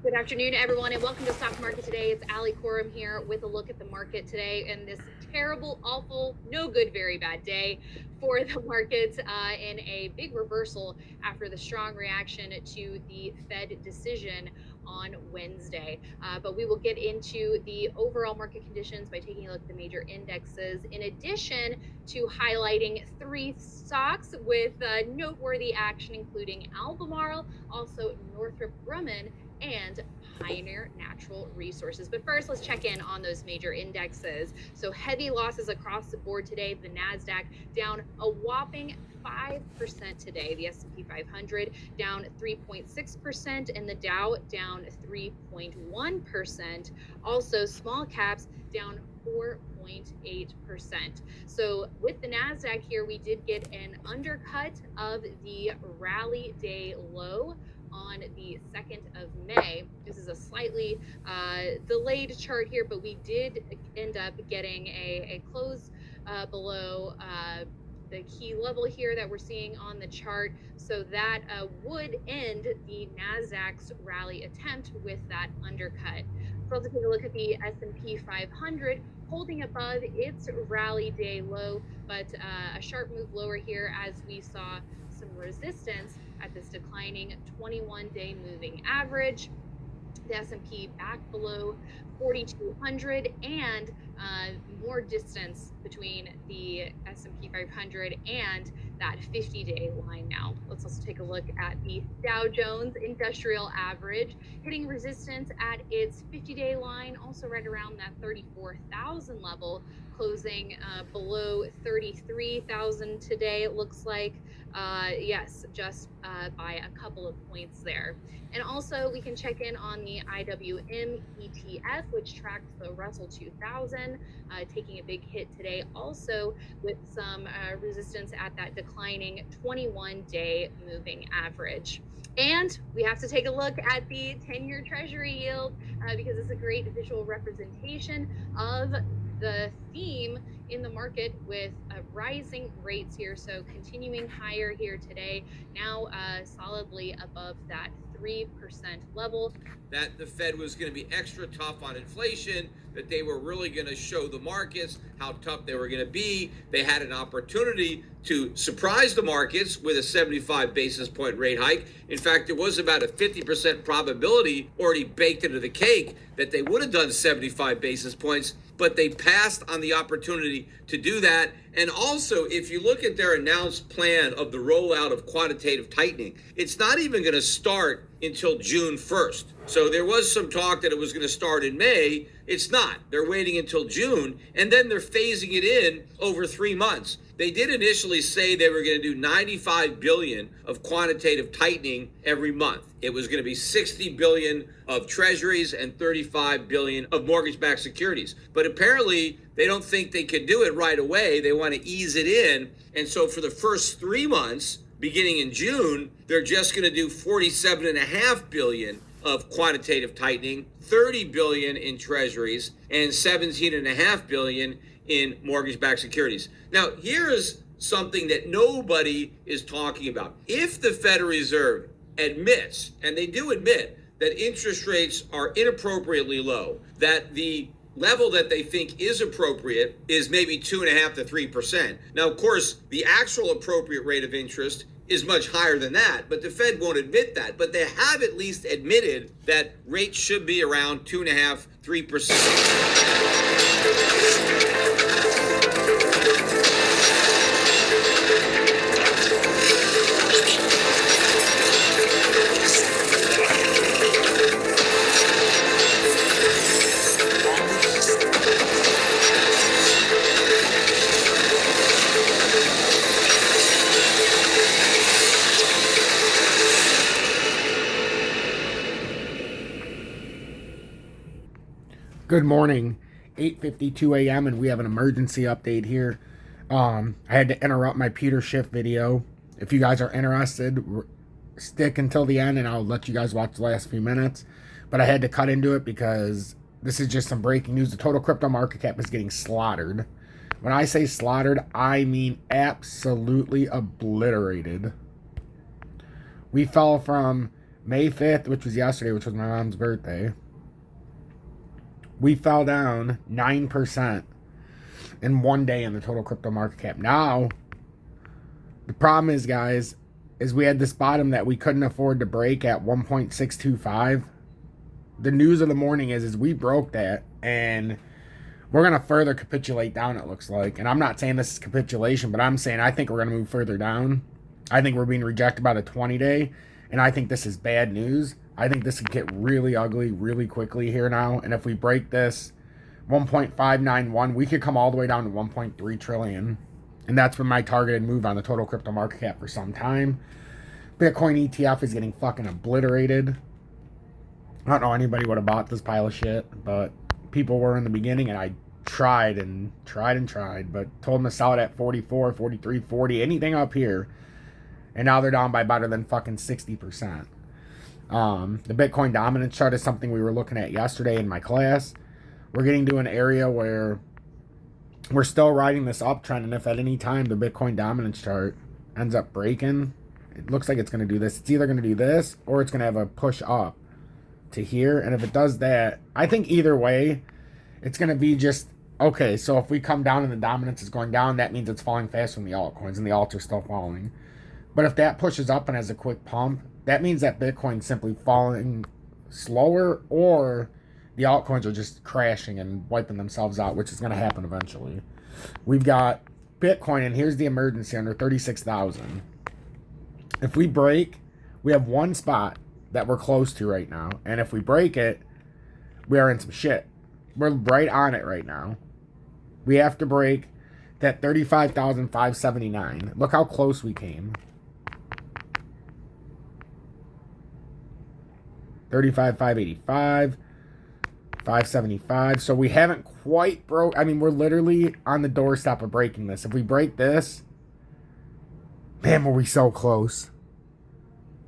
Good afternoon, everyone, and welcome to Stock Market Today. It's Ali Coram here with a look at the market today and this terrible, awful, no good, very bad day for the markets in a big reversal after the strong reaction to the Fed decision on Wednesday. But we will get into the overall market conditions by taking a look at the major indexes, in addition to highlighting three stocks with noteworthy action, including Albemarle, also Northrop Grumman, and Pioneer Natural Resources. But first, let's check in on those major indexes. So heavy losses across the board today. The NASDAQ down a whopping 5% today. The S&P 500 down 3.6%, and the Dow down 3.1%. Also, small caps down 4.8%. So with the NASDAQ here, we did get an undercut of the rally day low on the 2nd of May. This is a slightly delayed chart here, but we did end up getting a close below the key level here that we're seeing on the chart. So that would end the NASDAQ's rally attempt with that undercut. Let's also take a look at the S&P 500 holding above its rally day low, but a sharp move lower here as we saw some resistance at this declining 21-day moving average. The S&P back below 4,200, and more distance between the S&P 500 and that 50-day line now. Let's also take a look at the Dow Jones Industrial Average, hitting resistance at its 50-day line, also right around that 34,000 level, closing below 33,000 today, it looks like. Yes, just by a couple of points there. And also we can check in on the IWM ETF, which tracks the Russell 2000, taking a big hit today, also with some resistance at that declining 21-day moving average. And we have to take a look at the 10-year Treasury yield because it's a great visual representation of the theme in the market with rising rates here. So continuing higher here today, now solidly above that 3% level. That the Fed was going to be extra tough on inflation, that they were really going to show the markets how tough they were going to be. They had an opportunity to surprise the markets with a 75 basis point rate hike. In fact, there was about a 50% probability already baked into the cake that they would have done 75 basis points, but they passed on the opportunity to do that. And also, if you look at their announced plan of the rollout of quantitative tightening, it's not even going to start until June 1st. So there was some talk that it was going to start in May. It's not. They're waiting until June, and then they're phasing it in over 3 months. They did initially say they were going to do 95 billion of quantitative tightening every month. It was going to be 60 billion of treasuries and 35 billion of mortgage-backed securities. But apparently they don't think they can do it right away. They want to ease it in. And so for the first 3 months, beginning in June, they're just going to do 47.5 billion of quantitative tightening, 30 billion in treasuries, and 17.5 billion in mortgage-backed securities. Now, here's something that nobody is talking about. If the Federal Reserve admits, and they do admit, that interest rates are inappropriately low, that the level that they think is appropriate is maybe 2.5% to 3%. Now, of course, the actual appropriate rate of interest is much higher than that, but the Fed won't admit that. But they have at least admitted that rates should be around 2.5%, 3%. Good morning, 8:52 a.m. and we have an emergency update here. I had to interrupt my Peter Schiff video. If you guys are interested, stick until the end and I'll let you guys watch the last few minutes. But I had to cut into it because this is just some breaking news. The total crypto market cap is getting slaughtered. When I say slaughtered, I mean absolutely obliterated. We fell from May 5th, which was yesterday, which was my mom's birthday, we fell down 9% in one day in the total crypto market cap. Now, the problem is, guys, is we had this bottom that we couldn't afford to break at 1.625. The news of the morning is we broke that, and we're going to further capitulate down, it looks like. And I'm not saying this is capitulation, but I'm saying I think we're going to move further down. I think we're being rejected by the 20-day, and I think this is bad news. I think this could get really ugly really quickly here now. And if we break this 1.591, we could come all the way down to 1.3 trillion. And that's been my targeted move on the total crypto market cap for some time. Bitcoin ETF is getting fucking obliterated. I don't know anybody would have bought this pile of shit, but people were in the beginning, and I tried, but told them to sell it at 44, 43, 40, anything up here. And now they're down by better than fucking 60%. The Bitcoin dominance chart is something we were looking at yesterday in my class. We're getting to an area where we're still riding this uptrend, and if at any time the Bitcoin dominance chart ends up breaking, it looks like it's going to do this. It's either going to do this, or it's going to have a push up to here. And if it does that, I think either way, it's going to be just, okay, so if we come down and the dominance is going down, that means it's falling faster than the altcoins, and the alts are still falling. But if that pushes up and has a quick pump, that means that Bitcoin's simply falling slower, or the altcoins are just crashing and wiping themselves out, which is going to happen eventually. We've got Bitcoin, and here's the emergency under 36,000. If we break, we have one spot that we're close to right now. And if we break it, we are in some shit. We're right on it right now. We have to break that 35,579. Look how close we came. 35,585, 575. So we haven't quite broke. I mean, we're literally on the doorstep of breaking this. If we break this, man, were we so close.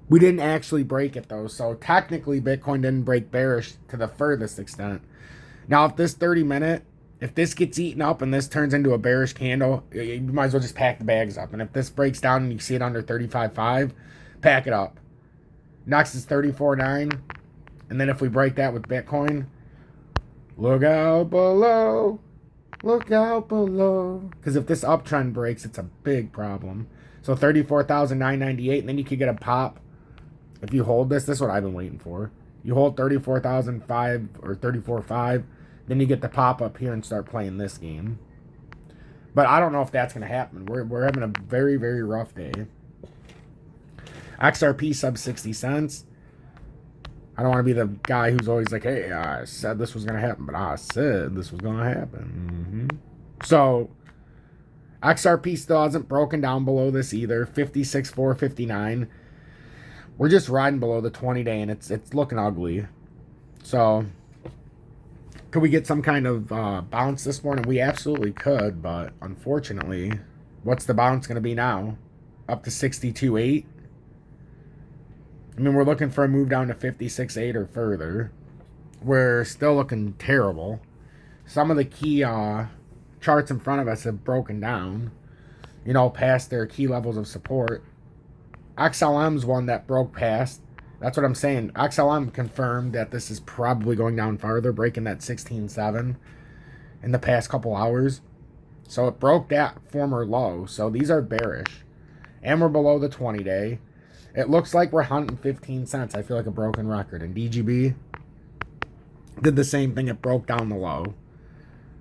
We didn't actually break it, though. So technically, Bitcoin didn't break bearish to the furthest extent. Now, if this 30-minute, if this gets eaten up and this turns into a bearish candle, you might as well just pack the bags up. And if this breaks down and you see it under 35.5, pack it up. Next is 34.9. And then if we break that with Bitcoin, look out below. Look out below. Because if this uptrend breaks, it's a big problem. So 34,998, and then you could get a pop. If you hold this, this is what I've been waiting for. You hold 34,005 or 34.5, then you get the pop up here and start playing this game. But I don't know if that's going to happen. We're having a very, very rough day. XRP sub 60 cents. I don't want to be the guy who's always like, hey, I said this was going to happen, but I said this was going to happen. So XRP still hasn't broken down below this either. 56,459. We're just riding below the 20-day, and it's looking ugly. So could we get some kind of bounce this morning? We absolutely could, but unfortunately, what's the bounce going to be now? Up to 62.8? I mean, we're looking for a move down to 56.8 or further. We're still looking terrible. Some of the key charts in front of us have broken down, you know, past their key levels of support. XLM's one that broke past. That's what I'm saying. XLM confirmed that this is probably going down farther, breaking that 16.7 in the past couple hours. So it broke that former low. So these are bearish. And we're below the 20-day. It looks like we're hunting 15 cents. I feel like a broken record. And DGB did the same thing. It broke down the low.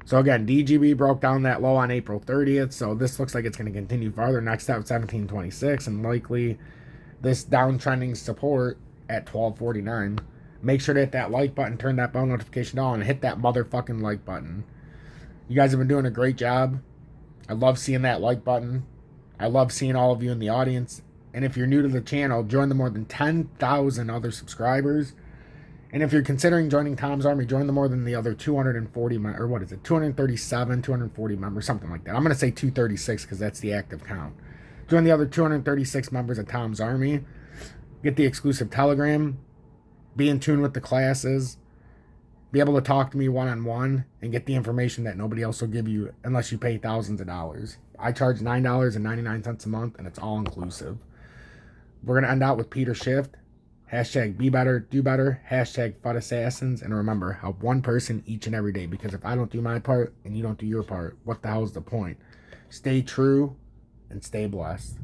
So again, DGB broke down that low on April 30th. So this looks like it's going to continue farther. Next up, 17.26. And likely this downtrending support at 12.49. Make sure to hit that like button. Turn that bell notification on. And hit that motherfucking like button. You guys have been doing a great job. I love seeing that like button. I love seeing all of you in the audience. And if you're new to the channel, join the more than 10,000 other subscribers. And if you're considering joining Tom's Army, join the more than the other 240, or what is it, 237, 240 members, something like that. I'm going to say 236 because that's the active count. Join the other 236 members of Tom's Army. Get the exclusive Telegram. Be in tune with the classes. Be able to talk to me one-on-one and get the information that nobody else will give you unless you pay thousands of dollars. I charge $9.99 a month, and it's all inclusive. We're going to end out with Peter Schiff. Hashtag be better, do better. Hashtag FUD assassins. And remember, help one person each and every day. Because if I don't do my part and you don't do your part, what the hell is the point? Stay true and stay blessed.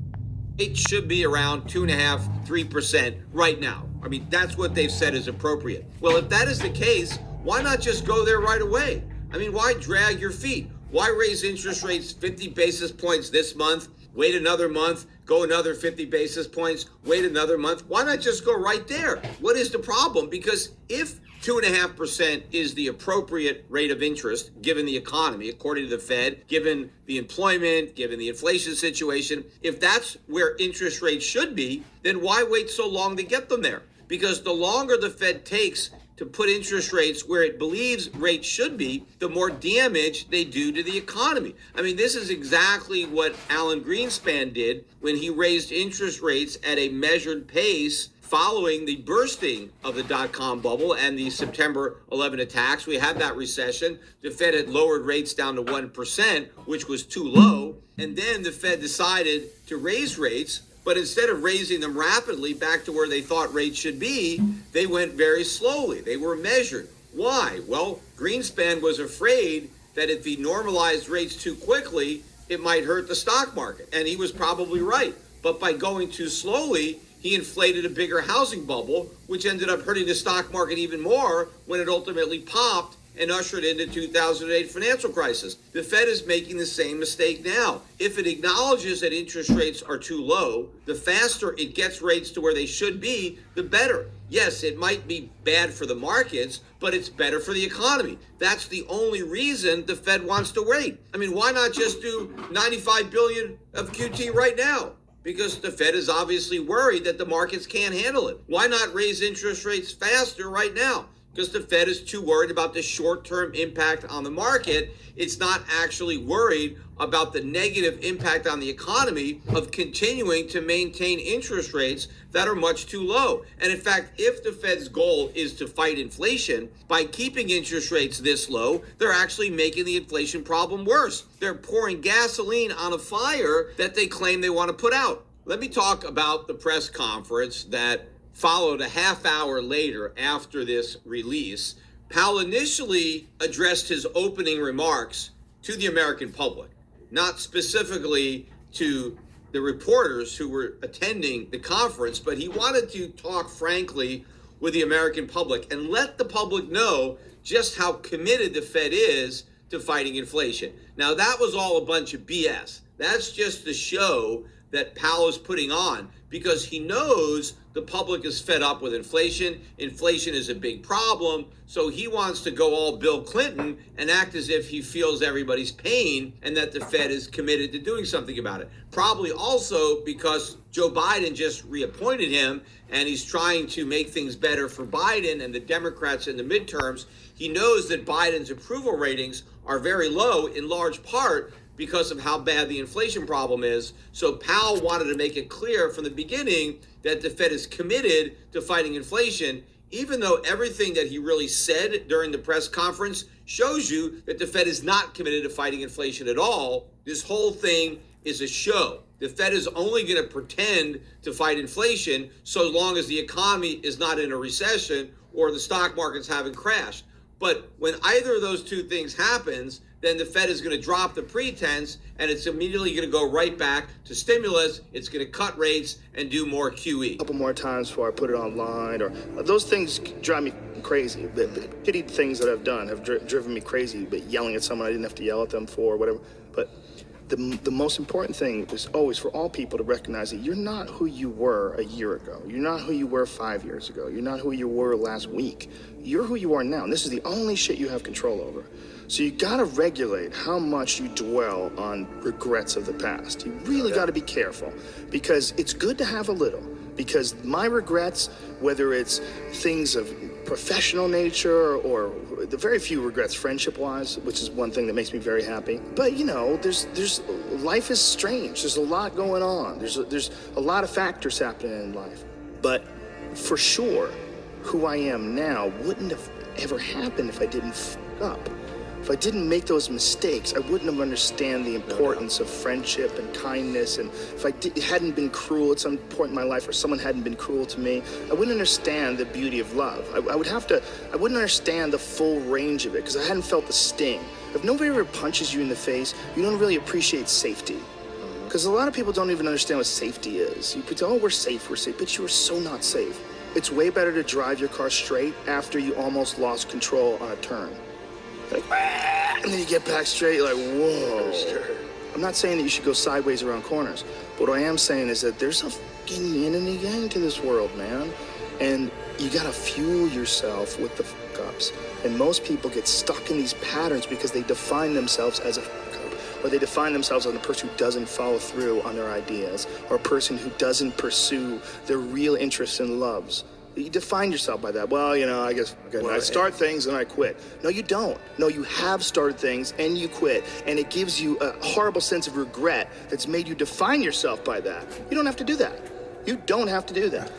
It should be around 2.5%, 3% right now. I mean, that's what they've said is appropriate. Well, if that is the case, why not just go there right away? I mean, why drag your feet? Why raise interest rates 50 basis points this month, wait another month, go another 50 basis points, wait another month? Why not just go right there? What is the problem? Because if 2.5% is the appropriate rate of interest given the economy, according to the Fed, given the employment, given the inflation situation, if that's where interest rates should be, then why wait so long to get them there? Because the longer the Fed takes to put interest rates where it believes rates should be, the more damage they do to the economy. I mean, this is exactly what Alan Greenspan did when he raised interest rates at a measured pace following the bursting of the dot-com bubble and the September 11 attacks. We had that recession. The Fed had lowered rates down to 1%, which was too low. And then the Fed decided to raise rates. But instead of raising them rapidly back to where they thought rates should be, they went very slowly. They were measured. Why? Well, Greenspan was afraid that if he normalized rates too quickly, it might hurt the stock market. And he was probably right. But by going too slowly, he inflated a bigger housing bubble, which ended up hurting the stock market even more when it ultimately popped and ushered in the 2008 financial crisis. The Fed is making the same mistake now. If it acknowledges that interest rates are too low, the faster it gets rates to where they should be, the better. Yes, it might be bad for the markets, but it's better for the economy. That's the only reason the Fed wants to wait. I mean, why not just do 95 billion of QT right now? Because the Fed is obviously worried that the markets can't handle it. Why not raise interest rates faster right now? Because the Fed is too worried about the short-term impact on the market. It's not actually worried about the negative impact on the economy of continuing to maintain interest rates that are much too low. And in fact, if the Fed's goal is to fight inflation, by keeping interest rates this low, they're actually making the inflation problem worse. They're pouring gasoline on a fire that they claim they want to put out. Let me talk about the press conference that followed a half hour later after this release. Powell initially addressed his opening remarks to the American public, not specifically to the reporters who were attending the conference, but he wanted to talk frankly with the American public and let the public know just how committed the Fed is to fighting inflation. Now, that was all a bunch of BS. That's just the show that Powell is putting on because he knows the public is fed up with inflation. Inflation is a big problem. So he wants to go all Bill Clinton and act as if he feels everybody's pain and that the Fed is committed to doing something about it. Probably also because Joe Biden just reappointed him and he's trying to make things better for Biden and the Democrats in the midterms. He knows that Biden's approval ratings are very low in large part because of how bad the inflation problem is. So Powell wanted to make it clear from the beginning that the Fed is committed to fighting inflation, even though everything that he really said during the press conference shows you that the Fed is not committed to fighting inflation at all. This whole thing is a show. The Fed is only going to pretend to fight inflation so long as the economy is not in a recession or the stock markets haven't crashed. But when either of those two things happens, then the Fed is going to drop the pretense and it's immediately going to go right back to stimulus. It's going to cut rates and do more QE. A couple more times before I put it online, or those things drive me crazy. The pity things that I've done have driven me crazy, but yelling at someone I didn't have to yell at them for, whatever. But the most important thing is always for all people to recognize that you're not who you were a year ago. You're not who you were 5 years ago. You're not who you were last week. You're who you are now, and this is the only shit you have control over. So you gotta regulate how much you dwell on regrets of the past. You really gotta be careful, because it's good to have a little. Because my regrets, whether it's things of professional nature or the very few regrets friendship-wise, which is one thing that makes me very happy. But you know, there's life is strange. There's a lot going on. There's a lot of factors happening in life. But for sure, who I am now wouldn't have ever happened if I didn't f up. If I didn't make those mistakes, I wouldn't have understand the importance of friendship and kindness. And if I hadn't been cruel at some point in my life, or someone hadn't been cruel to me, I wouldn't understand the beauty of love. I wouldn't understand the full range of it, because I hadn't felt the sting. If nobody ever punches you in the face, you don't really appreciate safety. Because a lot of people don't even understand what safety is. You put, oh, we're safe, but you are so not safe. It's way better to drive your car straight after you almost lost control on a turn. Like, and then you get back straight, you're like, whoa. I'm not saying that you should go sideways around corners, but what I am saying is that there's a fucking yin and a yang to this world, man. And you gotta fuel yourself with the fuck-ups. And most people get stuck in these patterns because they define themselves as a fuck-up, or they define themselves as a person who doesn't follow through on their ideas, or a person who doesn't pursue their real interests and loves. You define yourself by that. Well, you know, I guess I start things and I quit. No, you don't. No, you have started things and you quit. And it gives you a horrible sense of regret that's made you define yourself by that. You don't have to do that. You don't have to do that.